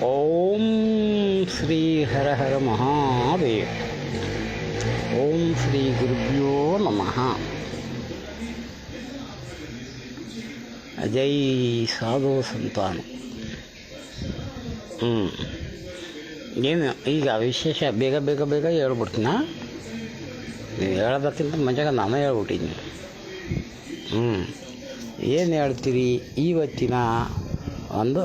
ಓಂ ಶ್ರೀ ಹರ ಹರ ಮಹಾದೇವ. ಓಂ ಶ್ರೀ ಗುರುಭ್ಯೋ ನಮಃ. ಜೈ ಸಾಧು ಸಂತಾನ. ಏನು ಈಗ ವಿಶೇಷ ಬೇಗ ಬೇಗ ಬೇಗ ಹೇಳ್ಬಿಡ್ತೀನ. ನೀವು ಹೇಳೋದಕ್ಕಿಂತ ಮುಂಚೆಗೆ ನಾನೇ ಹೇಳ್ಬಿಟ್ಟಿದ್ದೀನಿ. ಏನು ಹೇಳ್ತೀರಿ? ಇವತ್ತಿನ ಒಂದು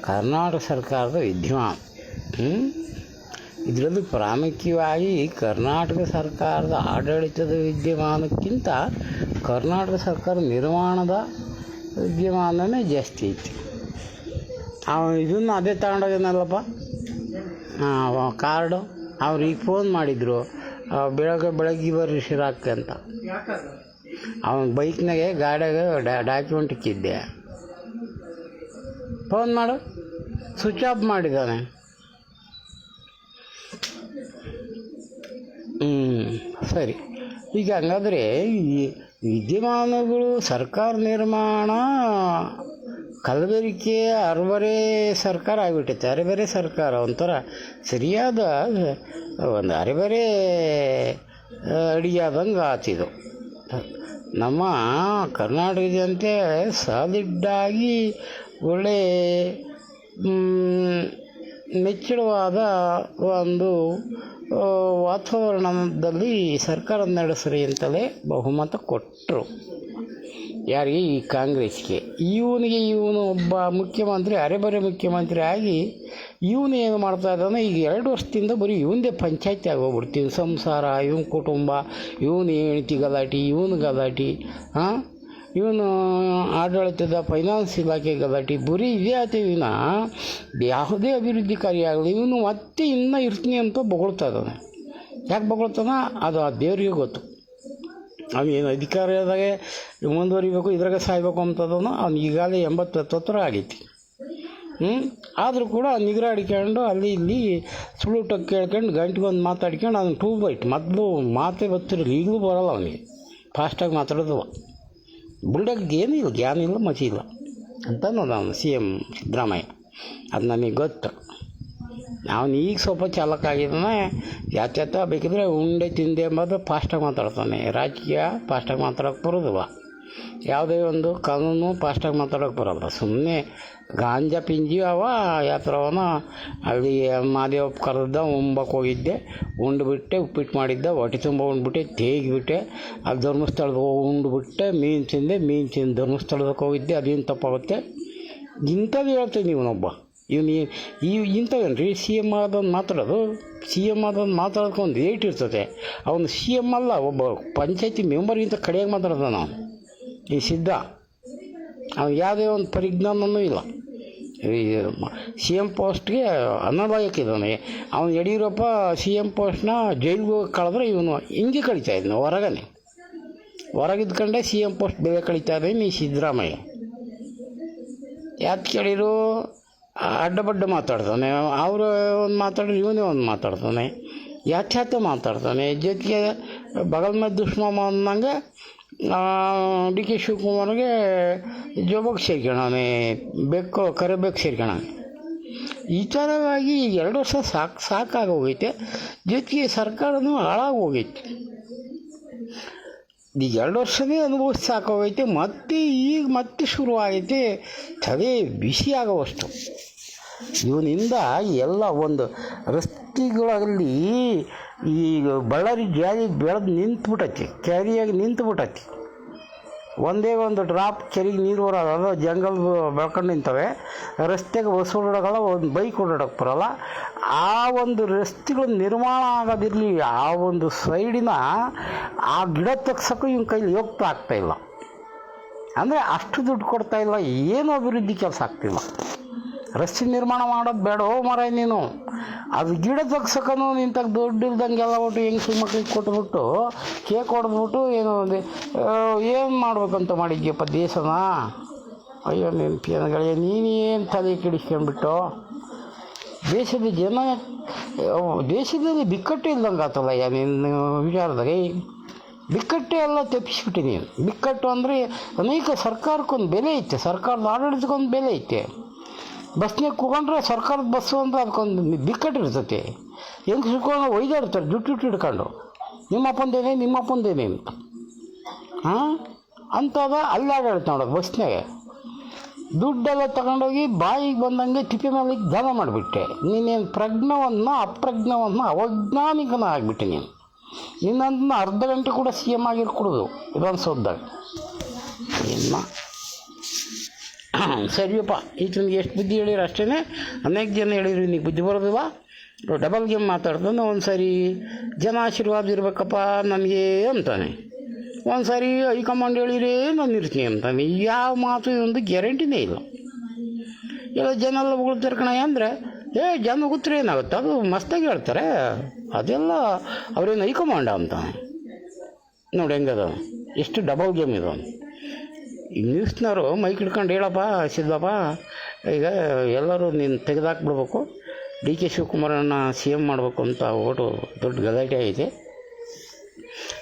ಕರ್ನಾಟಕ ಸರ್ಕಾರದ ವಿದ್ಯಮಾನ, ಇದರಲ್ಲಿ ಪ್ರಾಮುಖ್ಯವಾಗಿ ಕರ್ನಾಟಕ ಸರ್ಕಾರದ ಆಡಳಿತದ ವಿದ್ಯಮಾನಕ್ಕಿಂತ ಕರ್ನಾಟಕ ಸರ್ಕಾರ ನಿರ್ಮಾಣದ ವಿದ್ಯಮಾನನೇ ಜಾಸ್ತಿ ಐತಿ. ಇದನ್ನು ಅದೇ ತಗೊಂಡೋಗ್ಯಾನಲ್ಲಪ್ಪ ಕಾರ್ಡು. ಅವ್ರಿಗೆ ಫೋನ್ ಮಾಡಿದರು, ಬೆಳಗ್ಗೆ ಬರ್ರಿ ಶಿರಾಕ್ಕೆ ಅಂತ. ಅವನ ಬೈಕ್ನಾಗೆ ಗಾಡಿಯಾಗೆ ಡಾಕ್ಯುಮೆಂಟ್ ಇಕ್ಕಿದ್ದೆ. ಫೋನ್ ಮಾಡು, ಸ್ವಿಚ್ ಆಫ್ ಮಾಡಿದ್ದಾನೆ. ಸರಿ. ಈಗ ಹಂಗಾದರೆ ಈ ವಿದ್ಯಮಾನಗಳು ಸರ್ಕಾರ ನಿರ್ಮಾಣ ಕಲಬೆರಕೆ ಅರಬರೆ ಸರ್ಕಾರ ಆಗಿಬಿಟ್ಟೈತೆ. ಅರೆಬರೆ ಸರ್ಕಾರ ಒಂಥರ ಸರಿಯಾದ ಒಂದು ಅರೆಬರೆ ಅಡಿಯಾದಂಗೆ ಆತಿದು. ನಮ್ಮ ಕರ್ನಾಟಕ ಜನತೆ ಸಾಲಿಡ್ಡಾಗಿ ಒಳ್ಳೆ ಮೆಚ್ಚುರವಾದ ಒಂದು ವಾತಾವರಣದಲ್ಲಿ ಸರ್ಕಾರ ನಡೆಸ್ರಿ ಅಂತಲೇ ಬಹುಮತ ಕೊಟ್ಟರು. ಯಾರಿಗೆ? ಈ ಕಾಂಗ್ರೆಸ್ಗೆ. ಇವನು ಒಬ್ಬ ಮುಖ್ಯಮಂತ್ರಿ, ಅರೆಬರೆ ಮುಖ್ಯಮಂತ್ರಿ ಆಗಿ ಇವನು ಏನು ಮಾಡ್ತಾ ಇದ್ದಾನೆ, ಈಗ 2 ವರ್ಷದಿಂದ ಬರೀ ಇವಂದೇ ಪಂಚಾಯತಿ ಆಗೋಗ್ಬಿಡ್ತೀನಿ. ಸಂಸಾರ, ಇವನ ಕುಟುಂಬ, ಇವನು ಹೆಂಡತಿ ಗಲಾಟೆ, ಇವನು ಗಲಾಟೆ, ಇವನು ಆಡಳಿತದ ಫೈನಾನ್ಸ್ ಇಲಾಖೆ ಗಲಾಟೆ, ಬರೀ ಇದೇ ಆತೀವಿನ ಯಾವುದೇ ಅಭಿವೃದ್ಧಿ ಕಾರ್ಯ ಆಗಲಿ ಇವನು ಮತ್ತೆ ಇನ್ನೂ ಇರ್ತೀನಿ ಅಂತ ಬೊಗಳ್ತಾ ಇದ್ದಾನೆ. ಯಾಕೆ ಬೊಗಳ್ತಾನ ಅದು ಆ ದೇವರಿಗೆ ಗೊತ್ತು. ಅವನೇನು ಅಧಿಕಾರದಾಗೆ ಮುಂದುವರಿಬೇಕು, ಇದ್ರಾಗ ಸಾಯ್ಬೇಕು ಅಂತದನು. ಅವ್ನು ಈಗಾಗಲೇ 80 ಆಗೈತಿ. ಆದರೂ ಕೂಡ ನಿಗ್ರಹ ಹಿಡ್ಕೊಂಡು ಅಲ್ಲಿ ಇಲ್ಲಿ ಸುಳುಟಕ್ಕೆ ಕೇಳ್ಕೊಂಡು ಗಂಟೆಗೊಂದು ಮಾತಾಡ್ಕೊಂಡು ಅದನ್ನು 2 ಬೈಟ್ ಮೊದಲು ಮಾತೇ ಬರ್ತಿರಲಿಲ್ಲ. ಈಗಲೂ ಬರೋಲ್ಲ ಅವನಿಗೆ, ಫಾಸ್ಟಾಗಿ ಮಾತಾಡೋದು. ಬುಲ್ಡಾಗೆ ಏನೂ ಇಲ್ಲ, ಜ್ಞಾನ ಇಲ್ಲ, ಮತಿ ಇಲ್ಲ ಅಂತ ನೋಡ ಅವನು CM ಸಿದ್ದರಾಮಯ್ಯ. ಅದು ನನಗೆ ಗೊತ್ತು. ಅವನು ಈಗ ಸ್ವಲ್ಪ ಚಾಲಕ ಆಗಿದ್ದಾನೆ. ಯಾತ್ಯಾತ ಬೇಕಿದ್ರೆ ಉಂಡೆ ತಿಂದೆ ಎಂಬುದು ಫಾಸ್ಟಾಗಿ ಮಾತಾಡ್ತಾನೆ. ರಾಜಕೀಯ ಫಾಸ್ಟಾಗಿ ಮಾತಾಡೋಕ್ಕೆ ಬರೋದಿಲ್ಲ. ಯಾವುದೇ ಒಂದು ಕಾನೂನು ಫಾಸ್ಟಾಗಿ ಮಾತಾಡೋಕ್ಕೆ ಬರೋಲ್ಲ. ಸುಮ್ಮನೆ ಗಾಂಜಾ ಪಿಂಜಿ ಯಾತ್ರವನ ಅಲ್ಲಿ ಮಾದೇವ ಕರೆದ ಉಂಬಕ್ಕೆ ಹೋಗಿದ್ದೆ, ಉಂಡುಬಿಟ್ಟೆ, ಉಪ್ಪಿಟ್ಟು ಮಾಡಿದ್ದೆ, ಹೊಟ್ಟೆ ತುಂಬ ಉಂಡ್ಬಿಟ್ಟೆ, ತೇಗಿಬಿಟ್ಟೆ. ಅಲ್ಲಿ ಧರ್ಮಸ್ಥಳದ ಉಂಡುಬಿಟ್ಟೆ, ಮೀನು ತಿಂದು ಧರ್ಮಸ್ಥಳದಕ್ಕೆ ಹೋಗಿದ್ದೆ, ಅದೇನು ತಪ್ಪಾಗುತ್ತೆ. ಇಂಥದ್ದು ಹೇಳ್ತೀನಿ ಇವನೊಬ್ಬ. ಇಂಥವೇನು ರೀ CM ಆದೊಂದು ಮಾತಾಡೋದು. CM ಆದೊಂದು ಮಾತಾಡೋಕೆ ಒಂದು ಏಟ್ ಇರ್ತದೆ. ಅವನು CM ಅಲ್ಲ, ಒಬ್ಬ ಪಂಚಾಯತಿ ಮೆಂಬರ್ಗಿಂತ ಕಡೆಯಾಗಿ ಮಾತಾಡ್ತಾನೆ ಅವನು. ಈ ಸಿದ್ಧ ಅವ್ನು ಯಾವುದೇ ಒಂದು ಪರಿಜ್ಞಾನವೂ ಇಲ್ಲ. ಈ CM ಪೋಸ್ಟ್ಗೆ ಅನಲಾಯಕ್ಕಿದ್ದಾನೆ ಅವನು. ಯಡಿಯೂರಪ್ಪ CM ಪೋಸ್ಟ್ನ ಜೈಲಿಗೆ ಹೋಗಿ ಕಳೆದ್ರೆ ಇವನು ಹಿಂಗೆ ಕಳೀತಾ ಇದ್ದಾನೆ. ಹೊರಗಿದ್ಕೊಂಡೆ CM ಪೋಸ್ಟ್ ಬೇರೆ ಕಳೀತಾ ಇದ್ದಾನೆ ಈ ಸಿದ್ದರಾಮಯ್ಯ. ಯಾಕೆ ಕೇಳಿರು? ಅಡ್ಡಬಡ್ಡ ಮಾತಾಡ್ತಾನೆ. ಅವರು ಒಂದು ಮಾತಾಡಿದ್ರೆ ಇವನೇ ಒಂದು ಮಾತಾಡ್ತಾನೆ. ಯಾತ್ಯಾತ ಮಾತಾಡ್ತಾನೆ. ಜೊತೆಗೆ ಬಗಲ್ ಮೇಲೆ ದುಷ್ಮಮ್ಮ ಅನ್ನಂಗೆ DK ಶಿವಕುಮಾರ್ಗೆ ಜೋಬಕ್ಕೆ ಸೇರ್ಕೊಳ್ಳೋಣ, ಕರೆಬೇಕು ಸೇರ್ಕೊಳ್ಳೋಣ. ಈ ಥರವಾಗಿ 2 ವರ್ಷ ಸಾಕಾಗೋಗೈತೆ. ಜೊತೆಗೆ ಸರ್ಕಾರನೂ ಹಾಳಾಗೋಗೈತೆ. ಈಗ 2 ವರ್ಷವೇ ಅನುಭವಿಸಿ ಸಾಕಾಗೈತೆ. ಮತ್ತೆ ಶುರುವಾಗೈತೆ ತಲೆ ಬಿಸಿ ಆಗೋವಷ್ಟು. ಇವನಿಂದ ಎಲ್ಲ ಒಂದು ರಸ್ತೆಗಳಲ್ಲಿ ಈಗ ಬಳ್ಳಾರಿ ಜಾರಿ ಬೆಳೆದು ನಿಂತುಬಿಟ್ಟೈತಿ, ಕ್ಯಾರಿಯಾಗಿ ನಿಂತುಬಿಟ್ಟೈತಿ. ಒಂದೇ ಒಂದು ಡ್ರಾಪ್ ಕೆರೆಗೆ ನೀರು ಬರೋಲ್ಲ, ಅದು ಜಂಗಲ್ ಬೆಳ್ಕೊಂಡು ನಿಂತವೆ. ರಸ್ತೆಗೆ ಬಸ್ ಓಡಾಡೋಲ್ಲ, ಒಂದು ಬೈಕ್ ಓಡಾಡೋಕ್ಕೆ ಬರೋಲ್ಲ. ಆ ಒಂದು ರಸ್ತೆಗಳು ನಿರ್ಮಾಣ ಆಗೋದಿರಲಿ, ಆ ಒಂದು ಸೈಡಿನ ಆ ಗಿಡ ತಗ್ಸೋಕ್ಕೂ ಇವನ ಕೈಲಿ ಹೋಗ್ತಾ ಆಗ್ತಾಯಿಲ್ಲ. ಅಂದರೆ ಅಷ್ಟು ದುಡ್ಡು ಕೊಡ್ತಾಯಿಲ್ಲ, ಏನೂ ಅಭಿವೃದ್ಧಿ ಕೆಲಸ ಆಗ್ತಿಲ್ಲ. ರಸ್ತೆ ನಿರ್ಮಾಣ ಮಾಡೋದು ಬೇಡ ಮರ ನೀನು. ಅದು ಗಿಡ ತಗ್ಸಕ್ಕೂ ನಿಂತಾಗ ದುಡ್ಡು ಇಲ್ದಂಗೆಲ್ಲ ಒಟ್ಟು ಹೆಂಗಸು ಮಕ್ಳಿಗೆ ಕೊಟ್ಬಿಟ್ಟು ಕೇಕ್ ಹೊಡೆದ್ಬಿಟ್ಟು ಏನು ಮಾಡ್ಬೇಕಂತ ಮಾಡಿದ್ಯಪ್ಪ ದೇಶನ? ಅಯ್ಯೋ ನೆನಪಿನಗಳೇ, ನೀನೇನು ತಲೆ ಕೆಡಿಸ್ಕೊಂಡ್ಬಿಟ್ಟು ದೇಶದಲ್ಲಿ ಬಿಕ್ಕಟ್ಟು ಇಲ್ದಂಗೆ ಆತಲ್ಲ ನಿನ್ನ ವಿಚಾರದಾಗ. ಬಿಕ್ಕಟ್ಟೆ ಎಲ್ಲ ತಪ್ಪಿಸ್ಬಿಟ್ಟು ನೀನು. ಬಿಕ್ಕಟ್ಟು ಅಂದರೆ ಅನೇಕ ಸರ್ಕಾರಕ್ಕೊಂದು ಬೆಲೆ ಐತೆ, ಸರ್ಕಾರದ ಆಡಳಿತಕ್ಕೊಂದು ಬೆಲೆ ಐತೆ. ಬಸ್ನಾಗ ಕೂಗೊಂಡ್ರೆ ಸರ್ಕಾರದ ಬಸ್ಸು ಅಂತ ಅದಕ್ಕೊಂದು ಬಿಕ್ಕಟ್ಟಿರ್ತೈತಿ. ಹೆಂಗೆ ಸಿಕ್ಕೊಂಡು ಒಯ್ದಾಡ್ತಾರೆ ಜುಟ್ಟು ಹಿಡ್ಕೊಂಡು, ನಿಮ್ಮಪ್ಪಂದೇನೆ ಅಂತ. ಹಾಂ ಅಂಥದ ಅಲ್ಲಾಡಾಡ್ತು ನೋಡೋದು ಬಸ್ನಾಗೆ. ದುಡ್ಡೆಲ್ಲ ತಗೊಂಡೋಗಿ ಬಾಯಿಗೆ ಬಂದಂಗೆ ತಿಪ್ಪೆ ಮೇಲೆ ದಾನ ಮಾಡಿಬಿಟ್ಟೆ. ನೀನೇನು ಪ್ರಜ್ಞವನ್ನು ಅಪ್ರಜ್ಞವನ್ನು ಅವೈಜ್ಞಾನಿಕನ ಆಗಿಬಿಟ್ಟೆ ನೀನು. ನಿನ್ನಂತ ಅರ್ಧ ಗಂಟೆ ಕೂಡ ಸಿ ಎಮ್ ಆಗಿರ್ಕೊಡೋದು ವಿಧಾನಸೌಧದಾಗ. ಇನ್ನು ಸರಿಯಪ್ಪ, ಈತನಿಗೆ ಎಷ್ಟು ಬುದ್ಧಿ ಹೇಳಿರಿ ಅಷ್ಟೇ. ಅನೇಕ ಜನ ಹೇಳಿರಿ ನೀನು ಬುದ್ಧಿ ಬರೋದಿಲ್ಲ, ಡಬಲ್ ಗೇಮ್ ಮಾತಾಡ್ತಾನೆ. ಒಂದು ಸಾರಿ ಜನ ಆಶೀರ್ವಾದ ಇರಬೇಕಪ್ಪ ನನಗೆ ಅಂತಾನೆ, ಒಂದು ಸಾರಿ ಹೈಕಮಾಂಡ್ ಹೇಳಿರೇ ನಾನು ಇರ್ತೀನಿ ಅಂತಾನೆ. ಯಾವ ಮಾತು ಒಂದು ಗ್ಯಾರಂಟಿನೇ ಇಲ್ಲ. ಎಲ್ಲ ಜನ ಎಲ್ಲ ಹೊಗಳ್ತಾರೆ ಕಣಯ್ಯ ಅಂದರೆ, ಜನ ಹೋಗುತ್ತೆ ಏನಾಗುತ್ತೆ, ಅದು ಮಸ್ತಾಗಿ ಹೇಳ್ತಾರೆ. ಅದೆಲ್ಲ ಅವ್ರೇನು ಹೈಕಮಾಂಡ ಅಂತಾನೆ. ನೋಡಿ ಹೆಂಗದ, ಎಷ್ಟು ಡಬಲ್ ಗೇಮ್ ಇದು. ಈಗ ನ್ಯೂಸ್ನವರು ಮೈಕ್ ಹಿಡ್ಕೊಂಡು ಹೇಳಪ್ಪ ಸಿದ್ದಪ್ಪ, ಈಗ ಎಲ್ಲರೂ ನೀನು ತೆಗೆದಾಕ್ಬಿಡ್ಬೇಕು, ಡಿ ಕೆ ಶಿವಕುಮಾರನ್ನು ಸಿ ಎಮ್ ಮಾಡಬೇಕು ಅಂತ ಓಟು ದೊಡ್ಡ ಗಲಾಟೆ ಐತೆ.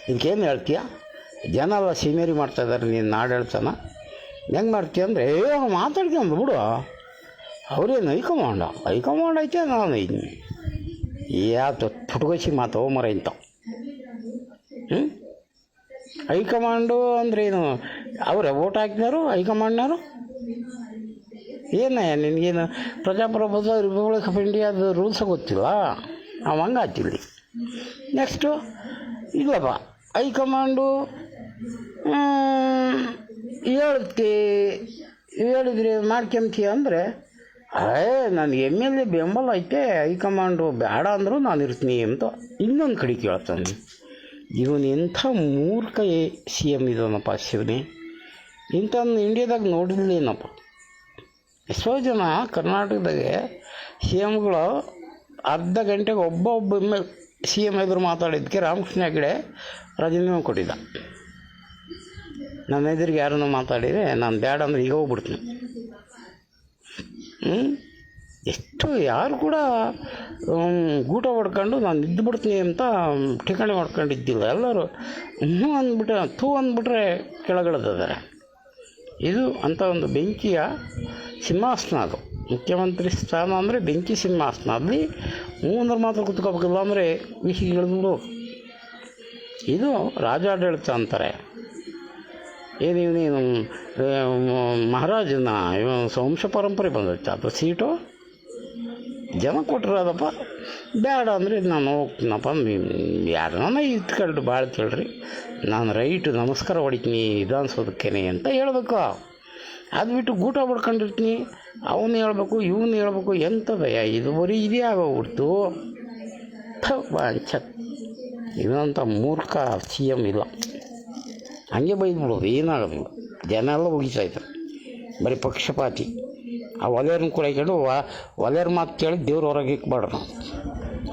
ಇದಕ್ಕೇನು ಹೇಳ್ತೀಯ? ಜನ ಎಲ್ಲ ಸೀಮೇರಿ ಮಾಡ್ತಾಯಿದ್ದಾರೆ, ನೀನು ಆಡಳಿತನ ಹೆಂಗೆ ಮಾಡ್ತೀಯ ಅಂದರೆ ಮಾತಾಡ್ಕೊಂಡು ಬಿಡು. ಅವ್ರೇನು ಹೈಕಮಾಂಡ್ ಐತೆ, ನಾನು ಇದ್ದೀನಿ ಯಾತು ಪುಟ್ಕೋಸಿ ಮಾತು ಮರ ಇಂಥ. ಹೈಕಮಾಂಡು ಅಂದ್ರೆ ಏನು? ಅವರೇ ಓಟ್ ಹಾಕಿದವರು ಹೈಕಮಾಂಡ್ನವರು. ಏನ ನಿನಗೇನು ಪ್ರಜಾಪ್ರಭುತ್ವ ರಿಪಬ್ಲಿಕ್ ಆಫ್ ಇಂಡಿಯಾದ ರೂಲ್ಸ ಗೊತ್ತಿಲ್ಲ? ನಾವು ಹಂಗೆ ಹಾಕ್ತಿಲ್ಲಿ. ನೆಕ್ಸ್ಟು ಇಲ್ಲಪ್ಪ, ಹೈಕಮಾಂಡು ಹೇಳಿದ್ರೆ ಮಾಡ್ಕೊಂತೀಯ ಅಂದರೆ, ನನಗೆ ಎಮ್ ಎಲ್ ಎ ಬೆಂಬಲ ಐತೆ, ಹೈಕಮಾಂಡು ಬೇಡ ಅಂದರೂ ನಾನು ಇರ್ತೀನಿ ಅಂತ ಇನ್ನೊಂದು ಕಡೆ ಕೇಳ್ತಾನೆ. ಇವನು ಎಂಥ ಮೂರ್ಖ ಸಿ ಎಮ್ ಇದಾನಪ್ಪ ಶಿವನೇ. ಇಂಥನ್ನು ಇಂಡಿಯಾದಾಗ ನೋಡಿರ್ಲೇನಪ್ಪ. ಎಷ್ಟೋ ಜನ ಕರ್ನಾಟಕದಾಗೆ ಸಿ ಎಮ್ಗಳು ಅರ್ಧ ಗಂಟೆಗೆ ಒಬ್ಬ ಎಮ್ ಎಲ್ ಸಿ ಎಮ್ ಎದುರು ಮಾತಾಡಿದ್ದಕ್ಕೆ ರಾಮಕೃಷ್ಣ ಹೆಗಡೆ ರಾಜೀನಾಮೆ ಕೊಟ್ಟಿದ್ದ. ನನ್ನ ಎದುರಿಗೆ ಯಾರನ್ನು ಮಾತಾಡಿದರೆ ನಾನು ಬೇಡ ಅಂದ್ರೆ ಈಗ ಹೋಗ್ಬಿಡ್ತೀನಿ. ಎಷ್ಟು ಯಾರು ಕೂಡ ಗೂಟ ಹೊಡ್ಕೊಂಡು ನಾನು ಇದ್ದುಬಿಡ್ತೀನಿ ಅಂತ ಠಿಕಾಣಿ ಹೊಡ್ಕೊಂಡಿದ್ದಿಲ್ಲ. ಎಲ್ಲರೂ ಅಂದ್ಬಿಟ್ರೆ ಅಂದ್ಬಿಟ್ರೆ ಕೆಳಗಿಳಿದಿದ್ದಾರೆ. ಇದು ಅಂಥ ಒಂದು ಬೆಂಕಿಯ ಸಿಂಹಾಸನ. ಅದು ಮುಖ್ಯಮಂತ್ರಿ ಸ್ಥಾನ ಅಂದರೆ ಬೆಂಕಿ ಸಿಂಹಾಸನ. ಅಲ್ಲಿ ಮೂವರ ಮಾತ್ರ ಕುತ್ಕೋಬೇಕಿಲ್ಲ ಅಂದರೆ ವಿಷಯಗಳು. ಇದು ರಾಜಾಡಳಿತ ಅಂತಾರೆ. ನೀನು ಮಹಾರಾಜನ ವಂಶ ಪರಂಪರೆ ಬಂದೈತೆ, ಅದು ಸೀಟು ಜನ ಕೊಟ್ಟಿರೋದಪ್ಪ. ಬೇಡ ಅಂದರೆ ನಾನು ಹೋಗ್ತೀನಪ್ಪ, ಯಾರನ್ನ ಇತ್ಕೊಂಡು ಭಾಳ ಕೇಳ್ರಿ, ನಾನು ರೈಟು ನಮಸ್ಕಾರ ಹೊಡಿತೀನಿ ವಿಧಾನಸೌಧಕ್ಕೇನೆ ಅಂತ ಹೇಳ್ಬೇಕು. ಅದು ಬಿಟ್ಟು ಗೂಟ ಹೊಡ್ಕೊಂಡಿರ್ತೀನಿ, ಅವನು ಹೇಳ್ಬೇಕು ಇವನು ಹೇಳ್ಬೇಕು. ಎಂಥದಯ್ಯ ಇದು? ಬರೀ ಇದೇ ಆಗೋಗ್ಬಿಡ್ತು. ಬಾಂಚ ಇನ್ನಂಥ ಮೂರ್ಖ ಸಿ ಎಮ್ ಇಲ್ಲ. ಹಂಗೆ ಬೈದ್ಬಿಡೋದು, ಏನಾಗೋದಿಲ್ಲ. ಜನ ಎಲ್ಲ ಹೋಗಿತಾಯಿದ್ರು, ಬರೀ ಪಕ್ಷಪಾತಿ. ಆ ಒಲೆಯವ್ರನ್ನ ಕೂಡ ಹಾಕೊಂಡು ಒಲೆಯವ್ರ ಮಾತು ಕೇಳಿ ದೇವ್ರ ಹೊರಗೆ ಇಕ್ಬಾರ್ದು ನಾವು.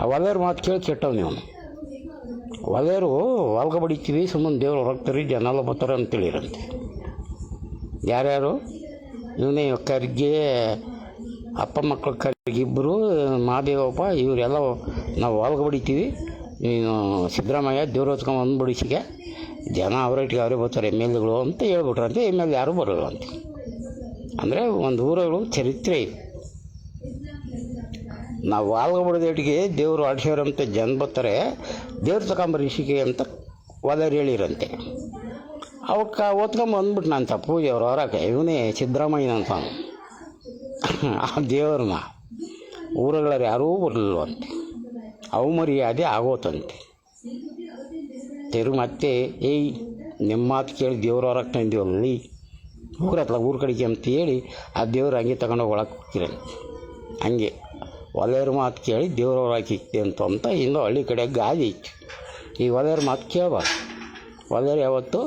ಆ ಒಲೆಯವ್ರ ಮಾತು ಕೇಳಿ ಕೆಟ್ಟವ್ ನೀವು. ಒಲೆಯವರು ಹೊಲ್ಗ ಬಡಿತೀವಿ, ಸುಮ್ಮನೆ ದೇವ್ರು ಹೊರಗ್ತಾರೆ, ಜನ ಎಲ್ಲ ಬರ್ತಾರೆ ಅಂತೇಳಿರಂತೆ. ಯಾರ್ಯಾರು? ಇವನೇ ಖರ್ಗೆ ಅಪ್ಪ ಮಕ್ಕಳ ಖರ್ಗೆ ಇಬ್ಬರು, ಮಹಾದೇವಪ್ಪ, ಇವರೆಲ್ಲ ನಾವು ಹೊಲ್ಗ ಬಡಿತೀವಿ, ನೀನು ಸಿದ್ದರಾಮಯ್ಯ ದೇವ್ರ ಹೊತ್ಕೊಂಡು ಒಂದು ಬಡಿಸಿಗೆ ಜನ ಅವರೊಟ್ಟಿಗೆ ಅವರೇ ಬರ್ತಾರೆ ಎಮ್ ಎಲ್ ಎಗಳು ಅಂತ ಹೇಳ್ಬಿಟ್ರಂತೆ. ಎಮ್ ಎಲ್ ಯಾರೂ ಬರೋಲ್ಲ ಅಂತ. ಅಂದರೆ ಒಂದು ಊರುಗಳು ಚರಿತ್ರೆ ಇದೆ. ನಾವು ವಾಲ್ಗ ಬಡಿದೇಟಿಗೆ ದೇವರು ಆಡ್ಸೋರಂತೆ ಜನ ಬರ್ತಾರೆ, ದೇವ್ರು ತಗೊಂಬರಿಸಿಕೆ ಅಂತ ಒಲೆಯವ್ರು ಹೇಳಿರಂತೆ. ಅವಕ್ಕೆ ಓದ್ಕೊಂಬ ಅಂದ್ಬಿಟ್ಟು ನಾನು ಪೂಜೆ ಅವ್ರು ಹೊರಕ್ಕೆ, ಇವನೇ ಸಿದ್ದರಾಮಯ್ಯನಂತ ಆ ದೇವ್ರನ್ನ ಊರುಗಳವ್ರು ಯಾರೂ ಬರಲಿಲ್ವಂತೆ. ಅವು ಮರ್ಯಾದೆ ಆಗೋತಂತೆ. ಮತ್ತೆ ನಿಮ್ಮ ಮಾತು ಕೇಳಿ ದೇವ್ರ ಹೊರಗೆ ತಂದೀವಲ್ಲಿ ಊರ ಕಡೆಗೆ ಅಂತ ಹೇಳಿ ಆ ದೇವ್ರು ಹಂಗೆ ತಗೊಂಡೋಗಿ ಒಳಗೆ ಹೋಗ್ತಿರಂತೆ. ಹಂಗೆ ಒಲೆಯವ್ರ ಮಾತು ಕೇಳಿ ದೇವ್ರ ಹೊರಗೆ ಇಕ್ತೆ ಅಂತ ಇನ್ನೂ ಹಳ್ಳಿ ಕಡೆ ಗಾದಿ ಇತ್ತು. ಈ ಒಲೆಯವ್ರ ಮಾತು ಕೇಳಬಾರ್ದು. ಒಲೆಯವ್ರು ಯಾವತ್ತು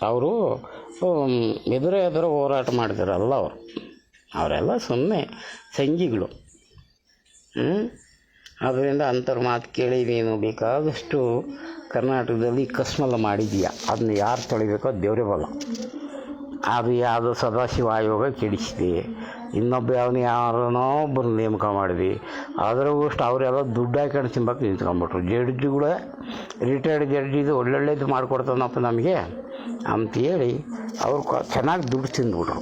ಅವರು ಎದುರು ಹೋರಾಟ ಮಾಡಿದಾರಲ್ಲ ಅವರೆಲ್ಲ ಸುಮ್ಮನೆ ಸಂಘಿಗಳು. ಅದರಿಂದ ಅಂಥವ್ರ ಮಾತು ಕೇಳಿ ನೀನು ಬೇಕಾದಷ್ಟು ಕರ್ನಾಟಕದಲ್ಲಿ ಕಸ್ಮಲ್ಲ ಮಾಡಿದೀಯ. ಅದನ್ನ ಯಾರು ತೊಳಿಬೇಕೋ ದೇವರೇ ಬಲ್ಲ. ಅದು ಯಾವುದೋ ಸದಾಶಿವ ಆಯೋಗ ಕೆಡಿಸಿದೆ, ಇನ್ನೊಬ್ಬ ಯಾರನ್ನೋ ಒಬ್ಬರು ನೇಮಕ ಮಾಡಿದ್ವಿ. ಅದ್ರಾಗಷ್ಟು ಅವರೆಲ್ಲ ದುಡ್ಡು ಹಾಕೊಂಡು ತಿಂಬಕ್ಕೆ ನಿಂತ್ಕೊಂಡ್ಬಿಟ್ರು. ಜಡ್ಜಿಗಳೇ ರಿಟೈರ್ಡ್ ಜಡ್ಜಿದು ಒಳ್ಳೊಳ್ಳೇದು ಮಾಡಿಕೊಡ್ತಾನಪ್ಪ ನಮಗೆ ಅಂತೇಳಿ ಅವ್ರು ಚೆನ್ನಾಗಿ ದುಡ್ಡು ತಿಂದ್ಬಿಟ್ರು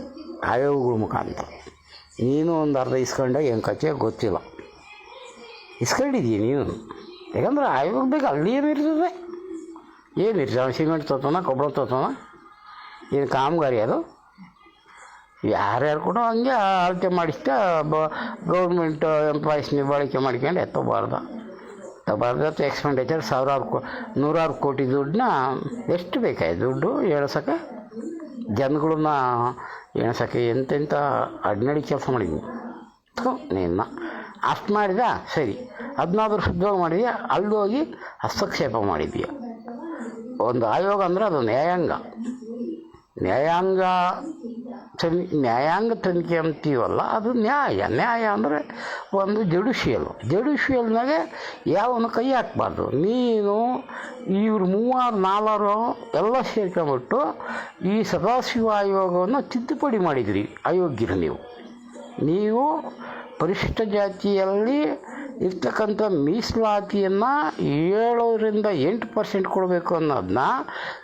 ಆಯೋಗಗಳ ಮುಖಾಂತರ. ನೀನು ಒಂದು ಅರ್ಧ ಇಸ್ಕೊಂಡಾಗ ಏನು ಕಚ್ಚೆ ಗೊತ್ತಿಲ್ಲ. ಇಸ್ಕೊಂಡಿದ್ದೀಯ ನೀನು, ಯಾಕಂದ್ರೆ ಆಯೋಗ ಬೇಕು. ಅಲ್ಲಿ ಏನಿರ್ತದೆ, ಏನಿರ್ತದೆ, ಸಿಮೆಂಟ್ ತೊಗೊತಾನ, ಗೊಬ್ಬರ ತೊಗೊತಾನ, ಏನು ಕಾಮಗಾರಿ ಅದು? ಯಾರ್ಯಾರು ಕೂಡ ಹಂಗೆ ಅಳತೆ ಮಾಡಿಸ್ತಾ ಗೌರ್ಮೆಂಟ್ ಎಂಪ್ಲಾಯೀಸ್ನ ಬಳಕೆ ಮಾಡ್ಕೊಂಡು ಎತ್ತಬಾರ್ದು. ತಬಾರ್ದು ಎಕ್ಸ್ಪೆಂಡಿಚರ್ ನೂರಾರು ಕೋಟಿ ದುಡ್ಡನ್ನ ಎಷ್ಟು ಬೇಕಾಯ್ತು ದುಡ್ಡು ಎಳ್ಸೋಕ್ಕೆ? ಜನಗಳನ್ನ ಎಣ್ಸೋಕ್ಕೆ ಎಂತೆಂಥ ಅಡ್ನಡಿ ಕೆಲಸ ಮಾಡಿದ್ದೀನಿ. ನಿನ್ನ ಅಷ್ಟು ಮಾಡಿದ ಸರಿ, ಅದನ್ನಾದರೂ ಶುದ್ಧವಾಗಿ ಮಾಡಿದ್ಯಾ, ಅಲ್ಲಿ ಹೋಗಿ ಹಸ್ತಕ್ಷೇಪ ಮಾಡಿದ್ದೀಯ. ಒಂದು ಆಯೋಗ ಅಂದರೆ ಅದು ನ್ಯಾಯಾಂಗ ತನಿಖೆ ಅಂತೀವಲ್ಲ, ಅದು ನ್ಯಾಯ ಅಂದರೆ ಒಂದು ಜುಡಿಷಿಯಲ್ನಾಗೆ ಯಾವನು ಕೈ ಹಾಕ್ಬಾರ್ದು. ನೀನು ಇವ್ರು 3-4 ಎಲ್ಲ ಸೇರ್ಕೊಂಬಿಟ್ಟು ಈ ಸದಾಶಿವ ಆಯೋಗವನ್ನು ತಿದ್ದುಪಡಿ ಮಾಡಿದ್ರಿ. ಅಯೋಗ್ಯರು ನೀವು ಪರಿಶಿಷ್ಟ ಜಾತಿಯಲ್ಲಿ ಇರ್ತಕ್ಕಂಥ ಮೀಸಲಾತಿಯನ್ನು 7% ಕೊಡಬೇಕು ಅನ್ನೋದನ್ನ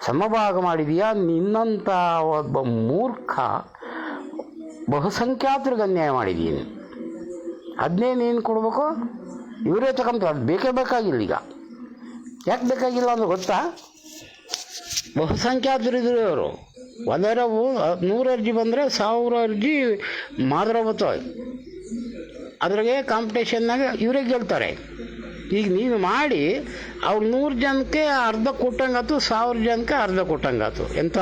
ಸಮಭಾಗ ಮಾಡಿದೆಯಾ? ನಿನ್ನಂಥ ಒಬ್ಬ ಮೂರ್ಖ ಬಹುಸಂಖ್ಯಾತರಿಗೆ ಅನ್ಯಾಯ ಮಾಡಿದ್ದೀನಿ. ಅದನ್ನೇ ನೀನು ಕೊಡಬೇಕು, ಇವರೇ ತಗೊಂತಾರೆ. ಅದು ಬೇಕೇ ಬೇಕಾಗಿಲ್ಲ. ಈಗ ಯಾಕೆ ಬೇಕಾಗಿಲ್ಲ ಅಂದ್ರೆ ಗೊತ್ತಾ? ಬಹುಸಂಖ್ಯಾತರಿದ್ರು ಅವರು. ಒಂದರವು 100 ಅರ್ಜಿ ಬಂದರೆ 1000 ಅರ್ಜಿ ಮಾತ್ರ ಬರ್ತವೆ. ಅದ್ರಾಗೆ ಕಾಂಪಿಟೇಷನ್ನಾಗ ಇವರೇ ಗೆಲ್ತಾರೆ. ಈಗ ನೀನು ಮಾಡಿ ಅವ್ರು 100 ಜನಕ್ಕೆ ಅರ್ಧ ಕೊಟ್ಟಂಗಾತು, 1000 ಜನಕ್ಕೆ ಅರ್ಧ ಕೊಟ್ಟಂಗಾತು. ಎಂಥ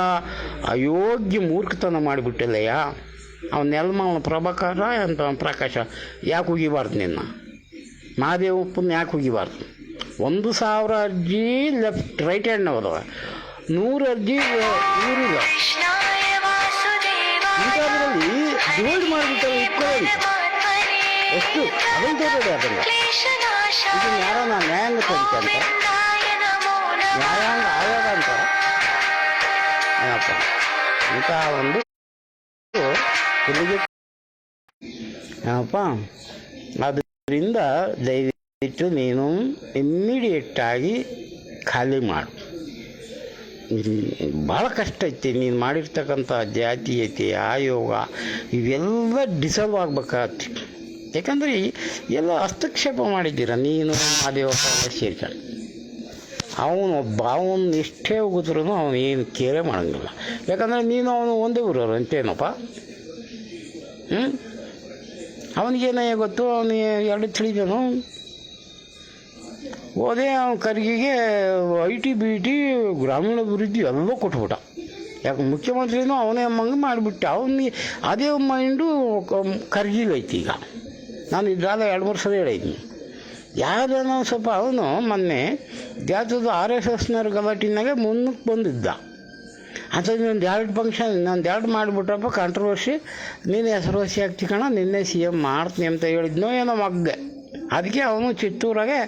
ಅಯೋಗ್ಯ ಮೂರ್ಖತನ ಮಾಡಿಬಿಟ್ಟಿಲ್ಲಯ್ಯ. ಅವನ ಪ್ರಭಾಕರ ಅಂತ ಪ್ರಕಾಶ ಯಾಕೆ ಹೋಗಿಬಾರ್ದು? ನಿನ್ನ ಮಹಾದೇವಪ್ಪನ ಯಾಕೆ ಹೋಗಿಬಾರ್ದು? 1000 ಅರ್ಜಿ ಲೆಫ್ಟ್ ರೈಟ್ ಹ್ಯಾಂಡ್ ಹೋದವ, 100 ಅರ್ಜಿ ಇವರಿಲ್ಲ. ಇಂಥದ್ರಲ್ಲಿ ಡಿವೈಡ್ ಮಾಡಿಬಿಟ್ಟರೆ ಇಟ್ಕೊಳ್ಳಿ ಎಷ್ಟು ಅದನ್ನು ತೋರಿದೆ. ಅದನ್ನು ಇದು ನ್ಯಾಯಾಂಗ ತನಿಖೆ ಅಂತ, ನ್ಯಾಯಾಂಗ ಆಯೋಗ ಅಂತ ಏನಪ್ಪ ಇಂಥ ಒಂದು ಏನಪ್ಪ. ಅದರಿಂದ ದಯವಿಟ್ಟು ನೀನು ಇಮ್ಮಿಡಿಯೇಟಾಗಿ ಖಾಲಿ ಮಾಡು. ಭಾಳ ಕಷ್ಟ ಐತಿ. ನೀನು ಮಾಡಿರ್ತಕ್ಕಂಥ ಜಾತೀಯತೆ ಆಯೋಗ ಇವೆಲ್ಲ ಡಿಸಾಲ್ವ್ ಆಗ್ಬೇಕಾಗತ್ತೆ. ಯಾಕಂದರೆ ಎಲ್ಲ ಹಸ್ತಕ್ಷೇಪ ಮಾಡಿದ್ದೀರ ನೀನು ಮಹಾದೇವಪ್ಪ ಸೇರ್ಕೊಂಡು. ಅವನು ಎಷ್ಟೇ ಹೋಗಿದ್ರು ಅವನು ಏನು ಕೇರೆ ಮಾಡೋಂಗಿಲ್ಲ. ಯಾಕಂದರೆ ನೀನು ಅವನು ಒಂದೇ ಊರವರು ಅಂತೇನಪ್ಪ. ಅವನಿಗೇನೇ ಗೊತ್ತು? ಅವನು 2 ತಿಳಿದನು ಓದೇ. ಅವನ ಖರ್ಗೆಗೆ IT BT ಗ್ರಾಮೀಣಾಭಿವೃದ್ಧಿ ಎಲ್ಲ ಕೊಟ್ಬಿಟ್ಟ. ಯಾಕೆ ಮುಖ್ಯಮಂತ್ರಿನೂ ಅವನೇ ಅಮ್ಮಂಗೆ ಮಾಡಿಬಿಟ್ಟ. ಅವನಿಗೆ ಅದೇ ಮೈಂಡು ಖರ್ಗಿಲೈತಿ. ಈಗ ನಾನು ಇದ್ರಾದ 2-3 ಸಲ ಹೇಳಿದ್ದೀನಿ. ಯಾವುದೋ ಸ್ವಲ್ಪ ಅವನು ಮೊನ್ನೆ ಜಾತದ RSSನವ್ರ ಗಲಾಟಿನಾಗೆ ಮುನ್ನಕ್ಕೆ ಬಂದಿದ್ದ. ಅಂಥದ್ದು ಇನ್ನೊಂದು 2 ಫಂಕ್ಷನ್ ಇನ್ನೊಂದು 2 ಮಾಡಿಬಿಟ್ರಪ್ಪ ಕಾಂಟ್ರವರ್ಸಿ. ನೀನು ಹೆಸರುವಾಸಿ ಆಗ್ತಿ ಕಣ, ನಿನ್ನೆ CM ಮಾಡ್ತೀನಿ ಅಂತ ಹೇಳಿದ್ನೋ ಏನೋ ಮಗ್ದೆ. ಅದಕ್ಕೆ ಅವನು ಚಿತ್ತೂರಾಗೆ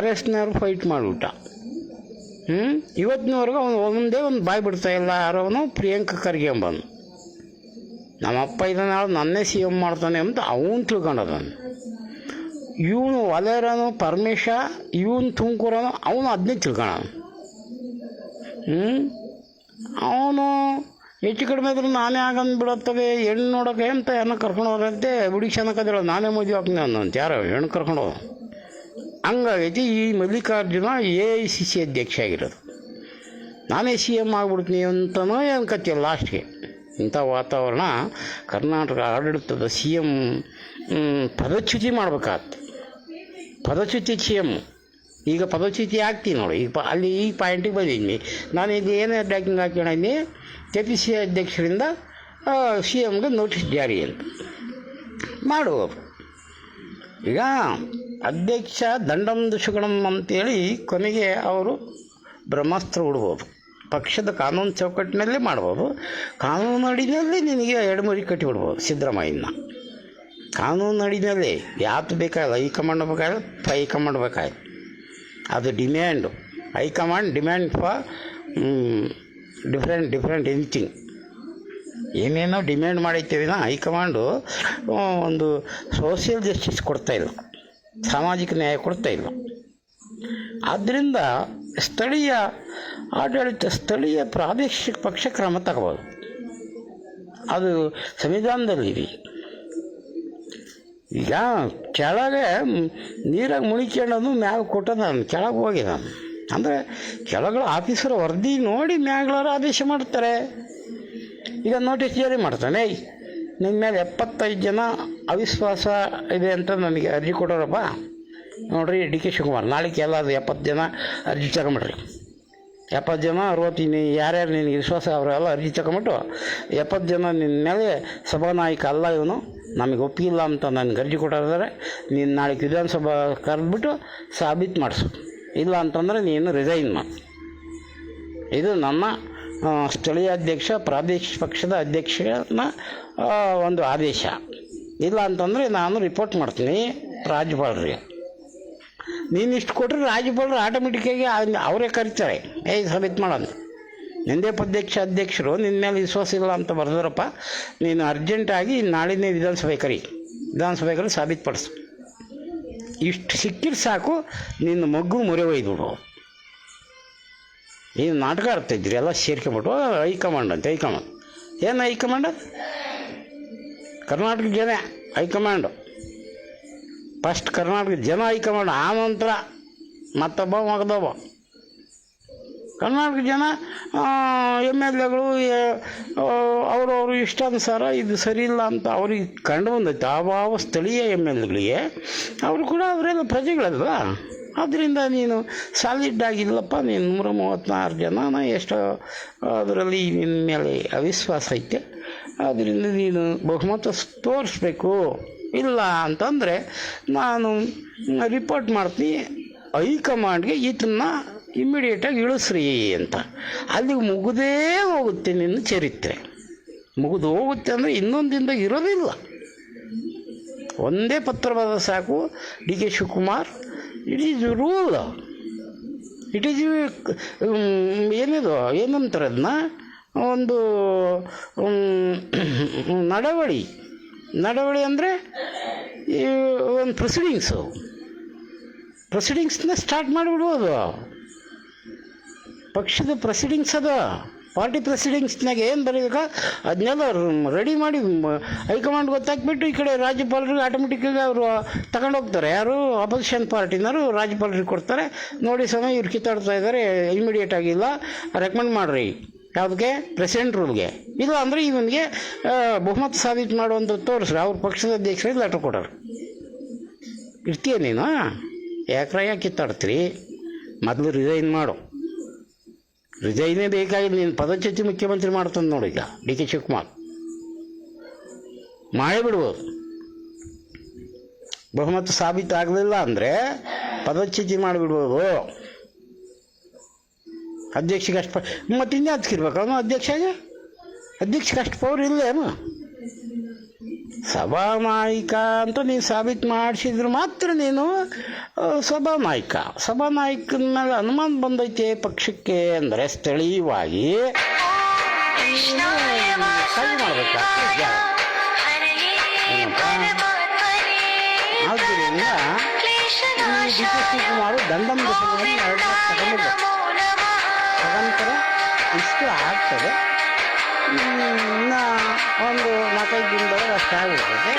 RSನವ್ರು ಫೈಟ್ ಮಾಡಿಬಿಟ್ಟ. ಇವತ್ತಿನವರೆಗೂ ಅವನು ಒಂದೇ ಒಂದು ಬಾಯಿ ಬಿಡ್ತಾ ಇಲ್ಲ. ಯಾರವನು ಪ್ರಿಯಾಂಕ ಖರ್ಗೆ ಎಂಬನು. ನಮ್ಮಪ್ಪ ಇದನ್ನ ನನ್ನೇ CM ಮಾಡ್ತಾನೆ ಅಂತ ಅವನು ತಿಳ್ಕೊಂಡದನು. ಇವನು ವಲೇರನು ಪರಮೇಶ, ಇವನು ತುಮಕೂರನು, ಅವನು ಅದನ್ನೇ ತಿಳ್ಕೊಳ. ಅವನು ಹೆಚ್ಚು ಕಡಿಮೆ ಇದ್ರು ನಾನೇ ಆಗಂದು ಬಿಡತ್ತವೆ ಹೆಣ್ಣು ನೋಡೋಕೆ ಅಂತ ಯಾರನ್ನ ಕರ್ಕೊಂಡು ಹೋದಂತೆ ಹುಡುಗಿ ಚೆನ್ನಾಗದಿರೋ ನಾನೇ ಮದುವೆ ಹಾಕ್ತೀನಿ ಅನ್ನೋಂತ ಯಾರೋ ಹೆಣ್ಣು ಕರ್ಕೊಂಡು ಹೋದ. ಹಂಗಾಗೈತಿ ಈ ಮಲ್ಲಿಕಾರ್ಜುನ AICC ಅಧ್ಯಕ್ಷ ಆಗಿರೋದು. ನಾನೇ CM ಆಗ್ಬಿಡ್ತೀನಿ ಅಂತನೋ ಏನು ಕತ್ತಿಲ್ಲ ಲಾಸ್ಟ್ಗೆ. ಇಂಥ ವಾತಾವರಣ ಕರ್ನಾಟಕ ಆಡಳಿತದ CM ಪದಚ್ಯುತಿ ಮಾಡ್ಬೇಕಾಗತ್ತೆ. ಪದಚ್ಯುತಿ CM ಈಗ ಪದಚ್ಯುತಿ ಆಗ್ತೀನಿ ನೋಡಿ. ಈಗ ಅಲ್ಲಿ ಈ ಪಾಯಿಂಟಿಗೆ ಬಂದಿದ್ದೀನಿ ನಾನು. ಇದು ಏನೇ ಟ್ರ್ಯಾಕಿಂಗ್ ಹಾಕೊಂಡಿದ್ದೀನಿ, KPCC ಅಧ್ಯಕ್ಷರಿಂದ CMಗೆ ನೋಟಿಸ್ ಜಾರಿ ಅಂತ ಮಾಡುವರು. ಈಗ ಅಧ್ಯಕ್ಷ ದಂಡಂ ದುಷಗಣಂ ಅಂತೇಳಿ ಕೊನೆಗೆ ಅವರು ಬ್ರಹ್ಮಾಸ್ತ್ರ ಬಿಡ್ಬೋದು. ಪಕ್ಷದ ಕಾನೂನು ಚೌಕಟ್ಟಿನಲ್ಲೇ ಮಾಡ್ಬೋದು. ಕಾನೂನು ಅಡಿನಲ್ಲಿ ನಿನಗೆ ಎಡಮುರಿ ಕಟ್ಟಿಬಿಡ್ಬೋದು ಸಿದ್ದರಾಮಯ್ಯನ. ಕಾನೂನು ಅಡಿನಲ್ಲಿ ಯಾವುದು ಬೇಕಾಗಿಲ್ಲ. ಹೈಕಮಾಂಡ್ ಬೇಕಾಗಿಲ್ಲ, ಹೈಕಮಾಂಡ್ ಬೇಕಾಗಿಲ್ಲ. ಅದು demand. High command demand for different anything ಏನೇನೋ ಡಿಮ್ಯಾಂಡ್ ಮಾಡೈತೇವೆ. ಹೈಕಮಾಂಡು ಒಂದು ಸೋಷಿಯಲ್ ಜಸ್ಟಿಸ್ ಕೊಡ್ತಾಯಿಲ್ಲ, ಸಾಮಾಜಿಕ ನ್ಯಾಯ ಕೊಡ್ತಾಯಿಲ್ಲ. ಆದ್ದರಿಂದ ಸ್ಥಳೀಯ ಆಡಳಿತ, ಸ್ಥಳೀಯ ಪ್ರಾದೇಶಿಕ ಪಕ್ಷ ಕ್ರಮ ತಗೋಬೋದು. ಅದು ಸಂವಿಧಾನದಲ್ಲಿದೆ. ಈಗ ಕೆಳಗೆ ನೀರಾಗ ಮುಳಿಕೊಂಡು ಮ್ಯಾಗ ಕೊಟ್ಟದ ನಾನು ಕೆಳಗೆ ಹೋಗಿ ನಾನು ಅಂದರೆ ಕೆಳಗಳ ಆಫೀಸರ್ ವರದಿ ನೋಡಿ ಮ್ಯಾಗಳವರು ಆದೇಶ ಮಾಡ್ತಾರೆ. ಈಗ ನೋಟಿಸ್ ಜಾರಿ ಮಾಡ್ತಾನೆ, ನಿಮ್ಮ ಮೇಲೆ 75 ಜನ ಅವಿಶ್ವಾಸ ಇದೆ ಅಂತ ನನಗೆ ಅರ್ಜಿ ಕೊಡೋರಪ್ಪ ನೋಡಿರಿ ಡಿ ಕೆ ಶಿವಕುಮಾರ್, ನಾಳೆಗೆ ಎಲ್ಲ ಅದು 70 ಜನ ಅರ್ಜಿ ತಗೊಂಬಿಡ್ರಿ, 70 ಜನ 60 ಯಾರ್ಯಾರು ನಿನಗೆ ವಿಶ್ವಾಸ ಅವರೆಲ್ಲ ಅರ್ಜಿ ತಗೊಂಬಿಟ್ಟು 70 ಜನ ನಿನ್ನ ಮೇಲೆ ಸಭಾನಾಯಕ ಅಲ್ಲ ಇವನು, ನಮಗೆ ಒಪ್ಪಿಲ್ಲ ಅಂತ ನನಗೆ ಅರ್ಜಿ ಕೊಟ್ಟಿದ್ದಾರೆ, ನೀನು ನಾಳೆ ವಿಧಾನಸಭಾ ಕರೆದ್ಬಿಟ್ಟು ಸಾಬೀತು ಮಾಡಿಸು, ಇಲ್ಲ ಅಂತಂದರೆ ನೀನು ರಿಸೈನ್ ಮಾಡು. ಇದು ನನ್ನ ಸ್ಥಳೀಯ ಅಧ್ಯಕ್ಷ ಪ್ರಾದೇಶಿಕ ಪಕ್ಷದ ಅಧ್ಯಕ್ಷನ ಒಂದು ಆದೇಶ. ಇಲ್ಲ ಅಂತಂದರೆ ನಾನು ರಿಪೋರ್ಟ್ ಮಾಡ್ತೀನಿ ರಾಜ್ಯಪಾಲರಿಗೆ. ನೀನು ಇಷ್ಟು ಕೊಟ್ಟರೆ ರಾಜ್ಯಪಾಲರು ಆಟೋಮೆಟಿಕ್ಕಾಗಿ ಅವರೇ ಕರೀತಾರೆ, ಸಾಬೀತು ಮಾಡೋದು. ನಿಂದೇ ಅಧ್ಯಕ್ಷರು ನಿನ್ನ ಮೇಲೆ ವಿಶ್ವಾಸ ಇಲ್ಲ ಅಂತ ಬರ್ದಾರಪ್ಪ, ನೀನು ಅರ್ಜೆಂಟಾಗಿ ನಾಳಿನೇ ವಿಧಾನಸಭೆ ಕರಿ ಸಾಬೀತುಪಡಿಸು. ಇಷ್ಟು ಸಿಕ್ಕಿದ್ರೆ ಸಾಕು, ನಿನ್ನ ಮಗು ಮೊರೆ ಒಯ್ದುಬಿಡು. ಏನು ನಾಟಕ ಆಡ್ತಾಯಿದ್ರಿ ಎಲ್ಲ ಸೇರ್ಕೊಂಬಿಟ್ಟು ಹೈಕಮಾಂಡ್ ಅಂತ. ಏನು ಹೈಕಮಾಂಡ್? ಕರ್ನಾಟಕ ಜನ ಹೈಕಮಾಂಡು. ಫಸ್ಟ್ ಕರ್ನಾಟಕ ಜನ ಹೈಕಮಾಂಡ್, ಆ ನಂತರ ಮತ್ತೊಬ್ಬ ಮಗದೊಬ್ಬ. ಕರ್ನಾಟಕ ಜನ MLAಗಳು ಅವರವರು ಇಷ್ಟಾನುಸಾರ ಇದು ಸರಿ ಇಲ್ಲ ಅಂತ ಅವ್ರಿಗೆ ಕಂಡು ಬಂದೈತೆ. ಆವ ಸ್ಥಳೀಯ MLAಗಳಿಗೆ ಅವರು ಕೂಡ ಅವರೆಲ್ಲ ಪ್ರಜೆಗಳಲ್ವ, ಆದ್ದರಿಂದ ನೀನು ಸಾಲಿಡ್ ಆಗಿಲ್ಲಪ್ಪ, ನೀನು 134 ಜನ ಎಷ್ಟೋ ಅದರಲ್ಲಿ ನಿನ್ನ ಮೇಲೆ ಅವಿಶ್ವಾಸ ಐತೆ, ಆದ್ದರಿಂದ ನೀನು ಬಹುಮತ ತೋರಿಸ್ಬೇಕು. ಇಲ್ಲ ಅಂತಂದರೆ ನಾನು ರಿಪೋರ್ಟ್ ಮಾಡ್ತೀನಿ ಹೈಕಮಾಂಡ್ಗೆ, ಈತನ್ನ ಇಮ್ಮಿಡಿಯೇಟಾಗಿ ಇಳಿಸ್ರಿ ಅಂತ. ಅಲ್ಲಿಗೆ ಮುಗಿದೇ ಹೋಗುತ್ತೆ ನಿನ್ನ ಚರಿತ್ರೆ. ಮುಗಿದು ಹೋಗುತ್ತೆ ಅಂದರೆ ಇನ್ನೊಂದಿಂದ ಇರೋದಿಲ್ಲ. ಒಂದೇ ಪತ್ರ ಬರೆದ ಸಾಕು, D K Shivakumar, it is rule, it is ಏನಿದು ಏನಂತಾರೆ ಅದನ್ನ, ಒಂದು ನಡವಳಿ ಅಂದರೆ ಒಂದು ಪ್ರೊಸೀಡಿಂಗ್ಸ್ನ ಸ್ಟಾರ್ಟ್ ಮಾಡಿಬಿಡ್ಬೋದು. ಪಕ್ಷದ ಪ್ರೊಸೀಡಿಂಗ್ಸ್ ಅದು, ಪಾರ್ಟಿ ಪ್ರೊಸೀಡಿಂಗ್ಸ್ನಾಗ ಏನು ಬರೀಬೇಕಾ ಅದನ್ನೆಲ್ಲ ರೆಡಿ ಮಾಡಿ ಹೈಕಮಾಂಡ್ ಗೊತ್ತಾಕ್ಬಿಟ್ಟು ಈ ಕಡೆ ರಾಜ್ಯಪಾಲರಿಗೆ ಆಟೋಮೆಟಿಕ್ಕಾಗಿ ಅವರು ತಗೊಂಡೋಗ್ತಾರೆ. ಯಾರು ಅಪೋಸಿಷನ್ ಪಾರ್ಟಿನವರು ರಾಜ್ಯಪಾಲರಿಗೆ ಕೊಡ್ತಾರೆ, ನೋಡಿ ಸಮಯ ಇವ್ರು ಕಿತ್ತಾಡ್ತಾ ಇದ್ದಾರೆ, ಇಮಿಡಿಯೇಟ್ ಆಗಿಲ್ಲ ರೆಕಮೆಂಡ್ ಮಾಡಿರಿ ಯಾವುದಕ್ಕೆ, ಪ್ರೆಸಿಡೆಂಟ್ ರೂಲ್ಗೆ. ಇಲ್ಲ ಅಂದರೆ ಇವನಿಗೆ ಬಹುಮತ ಸಾಬೀತು ಮಾಡುವಂಥ ತೋರಿಸ್ರಿ, ಅವ್ರ ಪಕ್ಷದ ಅಧ್ಯಕ್ಷರಿಗೆ ಲೆಟರ್ ಕೊಡೋರು. ಇರ್ತೀಯ ನೀನು? ಯಾಕೆ ಕಿತ್ತಾಡ್ತೀರಿ? ಮೊದಲು ರಿಸೈನ್ ಮಾಡು. ರಿಸೈನೇ ಬೇಕಾಗಿಲ್ಲ, ನೀನು ಪದಚ್ಯುತಿ ಮುಖ್ಯಮಂತ್ರಿ ಮಾಡ್ತಾನೆ ನೋಡಿ. ಈಗ ಡಿ ಕೆ ಶಿವಕುಮಾರ್ ಮಾಡಿಬಿಡ್ಬೋದು. ಬಹುಮತ ಸಾಬೀತು ಆಗಲಿಲ್ಲ ಅಂದರೆ ಪದಚ್ಯುತಿ ಮಾಡಿಬಿಡ್ಬೋದು. ಅಧ್ಯಕ್ಷಗೆ ಅಷ್ಟು ಮತ್ತು ಇನ್ನೇ ಹಚ್ಕಿರ್ಬೇಕು ಅವನು ಅಧ್ಯಕ್ಷಗೆ ಅಷ್ಟು ಪವರ್ ಇಲ್ಲೇನು? ಸಭಾನಾಯಕ ಅಂತ ನೀನು ಸಾಬೀತು ಮಾಡಿಸಿದ್ರೆ ಮಾತ್ರ ನೀನು ಸಭಾನಾಯಕನ ಮೇಲೆ ಅನುಮಾನ ಬಂದೈತೆ ಪಕ್ಷಕ್ಕೆ ಅಂದರೆ ಸ್ಥಳೀಯವಾಗಿ ಸರಿ ಮಾಡಬೇಕಾಗ್ತದೆ. ಆದ್ದರಿಂದ ಡಿ ಕೆ ಶಿವಕುಮಾರ್ ದಂಡಂ ತಗೊಂಡ್ರೆ ತಗೊಂತಾರೆ, ಇಷ್ಟು ಆಗ್ತದೆ. ಇನ್ನು ಒಂದು 4-5 ದಿನದೊಳಗೆ ಅಷ್ಟು ಆಗ್ಬಿಡ್ತದೆ.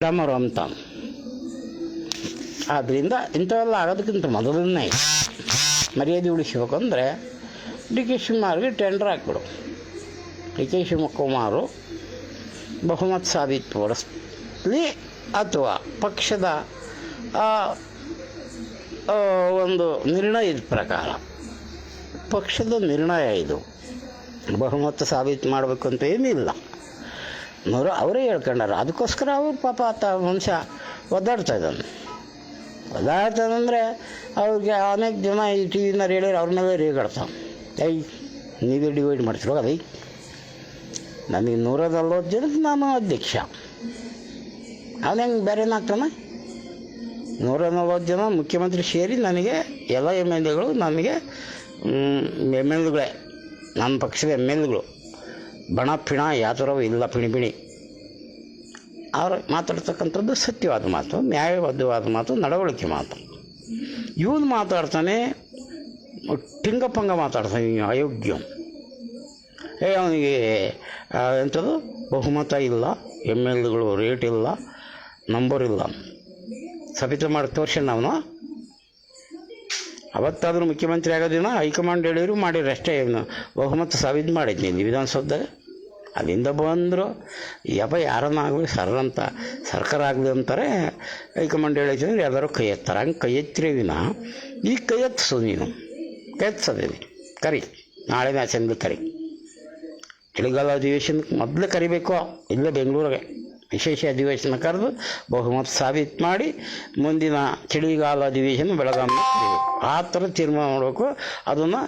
ರಾಮರು ಅಂತ. ಆದ್ದರಿಂದ ಇಂಥವೆಲ್ಲ ಆಗೋದಕ್ಕಿಂತ ಮೊದಲನೇ ಮರ್ಯಾದೆ ಉಳಿಸ್ಬೇಕು ಅಂದರೆ ಡಿ ಕೆ ಶಿವಕುಮಾರ್ಗೆ ಟೆಂಡರ್ ಹಾಕ್ಬಿಡು. ಡಿ ಕೆ ಶಿವಕುಮಾರು ಬಹುಮತ ಸಾಬೀತುಪಡಿಸಲಿ ಅಥವಾ ಪಕ್ಷದ ಒಂದು ನಿರ್ಣಯದ ಪ್ರಕಾರ, ಪಕ್ಷದ ನಿರ್ಣಯ ಇದು, ಬಹುಮತ ಸಾಬೀತು ಮಾಡಬೇಕು ಅಂತ ಏನಿಲ್ಲ. ಅವರೇ ಹೇಳ್ಕೊಂಡಾರ, ಅದಕ್ಕೋಸ್ಕರ ಅವ್ರು ಪಾಪ ಮನುಷ್ಯ ಒದ್ದಾಡ್ತಾಯಿದ್ದಾನಂದರೆ ಅವ್ರಿಗೆ ಅನೇಕ ಜನ ಈ ಟಿ ವಿನಾರು ಹೇಳಿದ್ರೆ ಅವ್ರ ಮೇಲೆ ರೇಗಾಡ್ತಾವೆ. ನೀವೇ ಡಿವೈಡ್ ಮಾಡ್ತಿರೋ ಅದೈ ನನಗೆ 140 ಜನಕ್ಕೆ ನಾನು ಅಧ್ಯಕ್ಷ, ಅವನು ಹೆಂಗೆ ಬೇರೆನಾಗ್ತಾನೆ? 140 ಜನ ಮುಖ್ಯಮಂತ್ರಿ ಸೇರಿ ನನಗೆ ಎಲ್ಲ MLAಗಳು ನನಗೆ MLAಗಳೇ, ನಮ್ಮ ಪಕ್ಷದ MLAಗಳು ಬಣ ಪಿಣ ಯಾವ ಥರವೂ ಇಲ್ಲ, ಪಿಣಿ ಅವ್ರು ಮಾತಾಡ್ತಕ್ಕಂಥದ್ದು ಸತ್ಯವಾದ ಮಾತು, ನ್ಯಾಯಬದ್ಧವಾದ ಮಾತು, ನಡವಳಿಕೆ ಮಾತು. ಇವನು ಮಾತಾಡ್ತಾನೆ ಟಿಂಗಪಂಗ ಮಾತಾಡ್ತಾನೆ, ಅಯೋಗ್ಯ. ಅವನಿಗೆ ಎಂಥದ್ದು ಬಹುಮತ ಇಲ್ಲ, ಎಮ್ ಎಲ್ಗಳು ರೇಟ್ ಇಲ್ಲ, ನಂಬರ್ ಇಲ್ಲ, ಸಾಬೀತು ಮಾಡಿ ತೋರ್ಸಣ್ಣ ಅವನು. ಅವತ್ತಾದರೂ ಮುಖ್ಯಮಂತ್ರಿ ಆಗೋದಿನ ಹೈಕಮಾಂಡ್ ಹೇಳಿದ್ರು ಮಾಡಿರಿ ಅಷ್ಟೇ. ಇವನು ಬಹುಮತ ಸಾಬೀತು ಮಾಡಿದ್ನಿ ವಿಧಾನಸೌಧದಾಗ. ಅಲ್ಲಿಂದ ಬಂದರು ಯಪ್ಪ ಯಾರನ್ನ ಆಗಲಿ ಸರ್ರಂತ ಸರ್ಕಾರ ಆಗಲಿ ಅಂತಾರೆ. ಹೈಕಮಾಂಡ್ ಹೇಳಿದ್ರೆ ಯಾವ್ದಾರು ಕೈ ಎತ್ತಾರೆ. ಹಂಗೆ ಕೈ ಎತ್ತಿರಿ ವಿನ ಈಗ ಕೈ ಎತ್ತಿಸೋದು ನೀನು, ಕೈ ಎತ್ತಿಸೋದೇನೆ. ಕರಿ, ನಾಳೆ ಅಸೆಂಬ್ಲಿ ಕರಿ. ಚಳಿಗಾಲ ಅಧಿವೇಶನಕ್ಕೆ ಮೊದಲೇ ಕರಿಬೇಕು. ಇಲ್ಲೇ ಬೆಂಗಳೂರಿಗೆ ವಿಶೇಷ ಅಧಿವೇಶನ ಕರೆದು ಬಹುಮತ ಸಾಬೀತು ಮಾಡಿ ಮುಂದಿನ ಚಳಿಗಾಲ ಅಧಿವೇಶನ ಬೆಳಗಾವಿ ಕರಿಬೇಕು. ಆ ಥರ ತೀರ್ಮಾನ ಮಾಡಬೇಕು. ಅದನ್ನು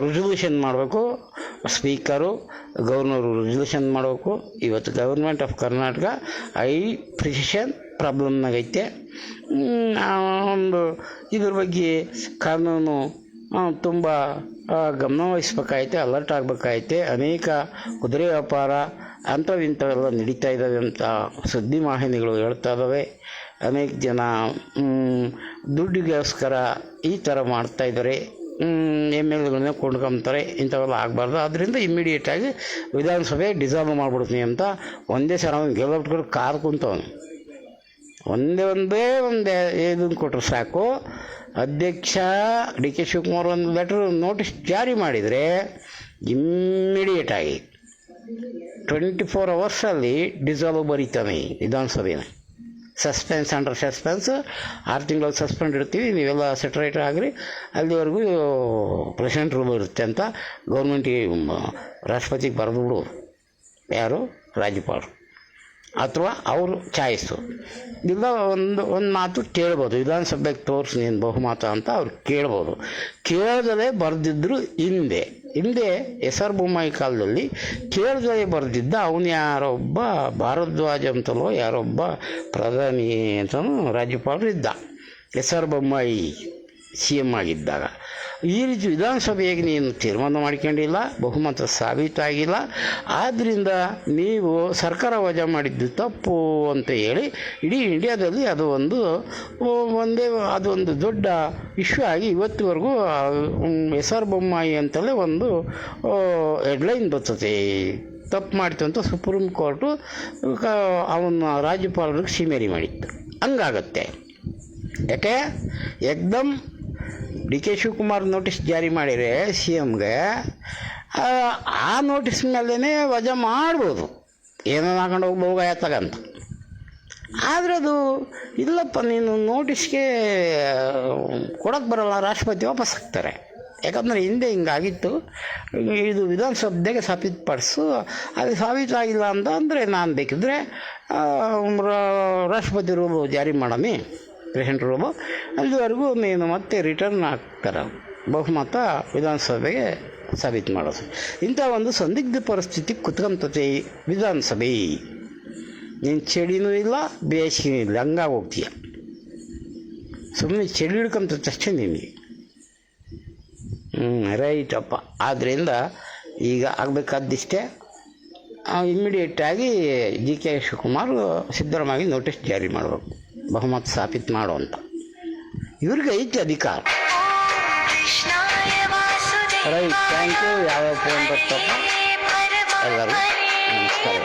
ರೆಸಲ್ಯೂಷನ್ ಮಾಡಬೇಕು. ಸ್ಪೀಕರು, ಗವರ್ನರು ರೆಸಲ್ಯೂಷನ್ ಮಾಡಬೇಕು. ಇವತ್ತು ಗೌರ್ಮೆಂಟ್ ಆಫ್ ಕರ್ನಾಟಕ ಪ್ರಿಸಿಷನ್ ಪ್ರಾಬ್ಲಮ್ನಾಗೈತೆ. ಒಂದು ಇದ್ರ ಬಗ್ಗೆ ಕಾನೂನು ತುಂಬ ಗಮನ ವಹಿಸ್ಬೇಕಾಯ್ತೆ, ಅಲರ್ಟ್ ಆಗಬೇಕಾಯ್ತೆ. ಅನೇಕ ಕುದುರೆ ವ್ಯಾಪಾರ ಅಂಥವಿಂಥವೆಲ್ಲ ನಡೀತಾ ಇದ್ದಾವೆ ಅಂತ ಸುದ್ದಿ ವಾಹಿನಿಗಳು ಹೇಳ್ತಾ ಇದ್ದಾವೆ. ಅನೇಕ ಜನ ದುಡ್ಡಿಗೋಸ್ಕರ ಈ ಥರ ಮಾಡ್ತಾಯಿದ್ದಾರೆ. ಎಮ್ ಎಲ್ಗಳನ್ನ ಕೊಂಡ್ಕೊಂತಾರೆ. ಇಂಥವೆಲ್ಲ ಆಗಬಾರ್ದು. ಆದ್ದರಿಂದ ಇಮ್ಮಿಡಿಯೇಟಾಗಿ ವಿಧಾನಸಭೆ ಡಿಸಾಲ್ವ್ ಮಾಡಿಬಿಡ್ತೀನಿ ಅಂತ ಒಂದೇ ಸಲ ಅವನು ಗೆಲ್ಲಬಿಟ್ಕೊಂಡು ಕಾದು ಕುಂತವನು. ಒಂದೇ ಇದನ್ನು ಕೊಟ್ಟರು ಸಾಕು. ಅಧ್ಯಕ್ಷ ಡಿ ಕೆ ಶಿವಕುಮಾರ್ ಒಂದು ಲೆಟ್ರ್ ನೋಟಿಸ್ ಜಾರಿ ಮಾಡಿದರೆ ಇಮ್ಮಿಡಿಯೇಟಾಗಿ 24 ಅವರ್ಸಲ್ಲಿ ಡಿಸಾಲ್ವ್ ಬರೀತಾನೆ ವಿಧಾನಸಭೆನ. ಸಸ್ಪೆನ್ಸ್ ಅಂಡರ್ ಸಸ್ಪೆನ್ಸ್, 6 ತಿಂಗಳು ಸಸ್ಪೆಂಡ್ ಇರ್ತೀವಿ, ನೀವೆಲ್ಲ ಸೆಟ್ರೇಟ್ ಆಗಿರಿ, ಅಲ್ಲಿವರೆಗೂ ಪ್ರೆಸಿಡೆಂಟ್ ರೂಲ್ ಇರುತ್ತೆ ಅಂತ ಗೌರ್ಮೆಂಟಿಗೆ ರಾಷ್ಟ್ರಪತಿಗೆ ಬರೆದು ಬಿಡೋರು. ಯಾರು? ರಾಜ್ಯಪಾಲರು ಅಥವಾ ಅವರು ಚಾಯ್ಸು. ಇಲ್ಲ ಒಂದು ಮಾತು ಕೇಳ್ಬೋದು, ವಿಧಾನಸಭೆಗೆ ತೋರಿಸಿ ನೀನು ಬಹುಮತ ಅಂತ ಅವ್ರು ಕೇಳ್ಬೋದು. ಕೇಳ್ದಲೇ ಬರೆದಿದ್ದರು ಹಿಂದೆ ಎಸ್ ಆರ್ ಬೊಮ್ಮಾಯಿ ಕಾಲದಲ್ಲಿ ಕೇಳ್ದಲೇ ಬರೆದಿದ್ದ ಅವನು ಯಾರೊಬ್ಬ ಭಾರದ್ವಾಜ ಅಂತಲೋ ಯಾರೊಬ್ಬ ಪ್ರಧಾನಿ ಅಂತಲೂ ರಾಜ್ಯಪಾಲರು ಇದ್ದ. ಎಸ್ ಆರ್ ಬೊಮ್ಮಾಯಿ CM ಆಗಿದ್ದಾಗ ಈ ರೀತಿ ವಿಧಾನಸಭೆಯಾಗಿ ನೀನು ತೀರ್ಮಾನ ಮಾಡ್ಕೊಂಡಿಲ್ಲ, ಬಹುಮತ ಸಾಬೀತಾಗಿಲ್ಲ, ಆದ್ದರಿಂದ ನೀವು ಸರ್ಕಾರ ವಜಾ ಮಾಡಿದ್ದು ತಪ್ಪು ಅಂತ ಹೇಳಿ ಇಡೀ ಇಂಡಿಯಾದಲ್ಲಿ ಅದೊಂದು ದೊಡ್ಡ ಇಶ್ಯೂ ಆಗಿ ಇವತ್ತಿವರೆಗೂ ಎಸ್ ಆರ್ ಬೊಮ್ಮಾಯಿ ಅಂತಲೇ ಒಂದು ಹೆಡ್ಲೈನ್ ಬರ್ತದೆ. ತಪ್ಪು ಮಾಡ್ತು ಅಂತ ಸುಪ್ರೀಂ ಕೋರ್ಟು ಅವನ ರಾಜ್ಯಪಾಲರಿಗೆ ಸಿಮೇರಿ ಮಾಡಿತ್ತು. ಹಂಗಾಗತ್ತೆ. ಯಾಕೆ ಏಕ್ದಮ್ ಡಿ ಕೆ ಶಿವಕುಮಾರ್ ನೋಟಿಸ್ ಜಾರಿ ಮಾಡಿದರೆ CMಗೆ, ಆ ನೋಟಿಸ್ ಮೇಲೇ ವಜಾ ಮಾಡ್ಬೋದು, ಏನೋ ಹಾಕೊಂಡು ಹೋಗಾಯತ್ತಾಗಂತ. ಆದರೆ ಅದು ಇಲ್ಲಪ್ಪ, ನೀನು ನೋಟಿಸ್ಗೆ ಕೊಡೋಕ್ಕೆ ಬರೋಲ್ಲ, ರಾಷ್ಟ್ರಪತಿ ವಾಪಸ್ ಹಾಕ್ತಾರೆ. ಯಾಕಂದರೆ ಹಿಂದೆ ಹಿಂಗಾಗಿತ್ತು. ಇದು ವಿಧಾನಸಭೆಗೆ ಸಾಬೀತುಪಡಿಸು, ಅದು ಸಾಬೀತಾಗಿಲ್ಲ ಅಂತ ಅಂದರೆ ನಾನು ಬೇಕಿದ್ರೆ ರಾಷ್ಟ್ರಪತಿ ರೂಲು ಜಾರಿ ಮಾಡಮಿ, ಪ್ರೆಸಿಡೆಂಟ್ ರೂಲು, ಅಲ್ಲಿವರೆಗೂ ನೀನು ಮತ್ತೆ ರಿಟರ್ನ್ ಆಗ್ತಾರೆ, ಬಹುಮತ ವಿಧಾನಸಭೆಗೆ ಸಾಬೀತು ಮಾಡೋದು. ಇಂಥ ಒಂದು ಸಂದಿಗ್ಧ ಪರಿಸ್ಥಿತಿ ಕುತ್ಕೊಂತತೆ ವಿಧಾನಸಭೆ. ನೀನು ಚಳಿನೂ ಇಲ್ಲ, ಬೇಸಿಗೆನೂ ಇಲ್ಲ, ಹಂಗಾಗಿ ಹೋಗ್ತೀಯ. ಸುಮ್ಮನೆ ಚಳಿ ಹಿಡ್ಕೊಂತತೆ ಅಷ್ಟೇ ನಿನಗೆ. ರೈಟಪ್ಪ. ಆದ್ದರಿಂದ ಈಗ ಆಗಬೇಕಾದಿಷ್ಟೇ, ಇಮ್ಮಿಡಿಯೇಟಾಗಿ ಡಿ ಕೆ ಶಿವಕುಮಾರ್ ಸಿದ್ದರಾಮಯ್ಯ ನೋಟಿಸ್ ಜಾರಿ ಮಾಡಬೇಕು, ಬಹುಮತ ಸಾಬೀತು ಮಾಡುವಂತ. ಇವ್ರಿಗೆ ಐತಿ ಅಧಿಕಾರ. Right, thank you. ಯಾವ ಫೋನ್ ಬರ್ತಪ್ಪ ಎಲ್ಲರೂ ನಮಸ್ಕಾರ.